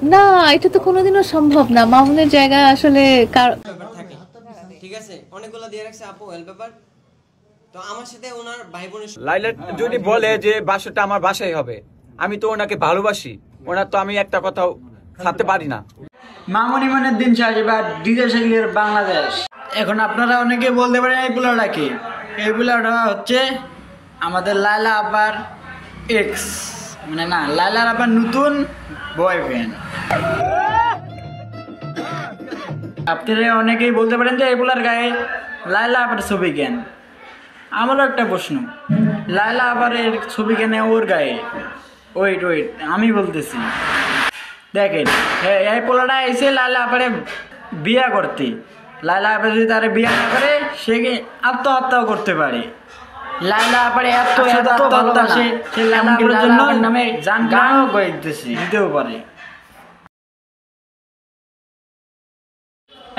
না, এটা তো কোনোদিনও সম্ভব না। মামুনের জায়গা আসলে থাকে, ঠিক আছে? অনেকগুলো দিয়ে রাখছে আপু ওয়ালপেপার। তো আমার সাথে ওনার ভাই বোনের লাইলা যদি বলে যে বাসাটা আমার বাসাই হবে, আমি তো ওনাকে ভালোবাসি, ওনার তো আমি একটা কথাও ছাড়তে পারি না। মামুন ইমানের দিন শেষ, এবার ডিজে শাকিলের বাংলাদেশ। এখন আপনারা অনেকে বলতে পারেন এই পোলাটা কি? এই পোলাটা হচ্ছে আমাদের লাইলা আপার এক্স, মানে না, লাইলার আপার নতুন বয়ফ্রেন্ড। আপনারা অনেকেই বলতে পারেন যে এই পোলার গায়ে লাইলা আপার ছবি কেন? আমারও একটা প্রশ্ন, লাইলা আপার ছবি কেন ওর গায়ে? ওয়েট আমি বলতেছি, দেখেন এই পোলাটা এসে লাইলা আপারে বিয়া করতে, লাইলা আপা যদি তার বিয়া না করে সে আত্মহত্যাও করতে পারে। লাইলা আপারে এত ভালোবাসে সে লাইলার জন্য নামে জান গানও দিতেও পারে।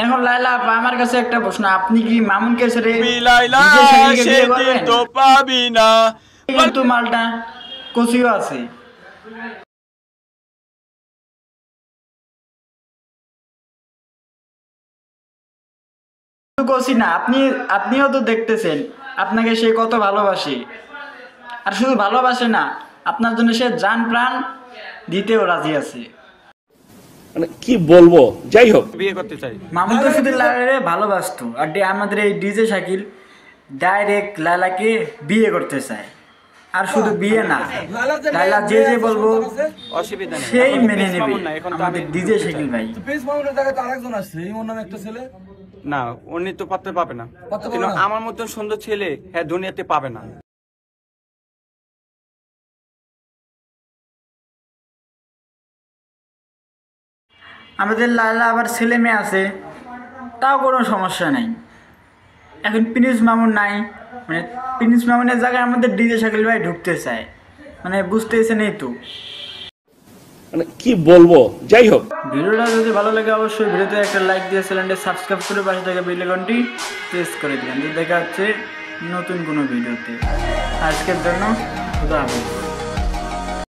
এখন লাইলা আপা, আমার কাছে একটা প্রশ্ন, আপনি কি মামুনকে ছেড়ে পাবি না? কিন্তু মালটা কচিও আছে। কচি না, আপনিও তো দেখতেছেন আপনাকে সে কত ভালোবাসে। আর শুধু ভালোবাসে না, আপনার জন্য সে জান প্রাণ দিতেও রাজি আছে। মানে কি বলবো, যাই হোক বিয়ে করতে চাই। মামুন তো শুধু লাইলাকে ভালোবাসতো, আর আমাদের এই ডিজে শাকিল ডাইরেক্ট লাইলাকে বিয়ে করতে চায়। আর শুধু বিয়ে না, লাইলা যে বলবো অসুবিধা নেই, সেই মেনে নেবে আমাদের ডিজে শাকিল ভাই। না, উনি তো পাত্র পাবে না, কিন্তু আমার মতন সুন্দর ছেলে হ্যাঁ দুনিয়াতে পাবে না। আমাদের লাইলা আবার ছেলে মেয়ে আছে, তাও কোনো সমস্যা নাই। এখন প্রিন্স মামুন নাই, মানে প্রিন্স মামুনের জায়গায় আমাদের ডিজে শাকিল ভাই ঢুকতে চায়, মানে বুঝতেছেন এই তো। মানে কি বলবো, যাই হোক ভিডিওটা যদি ভালো লাগে অবশ্যই ভিডিওতে একটা লাইক দিয়ে চ্যানেলটা সাবস্ক্রাইব করে পাশে থাকা বেল আইকনটি প্রেস করে দিবেন। দেখা হচ্ছে নতুন কোনো ভিডিওতে। আজকের জন্য খুদা হাফেজ।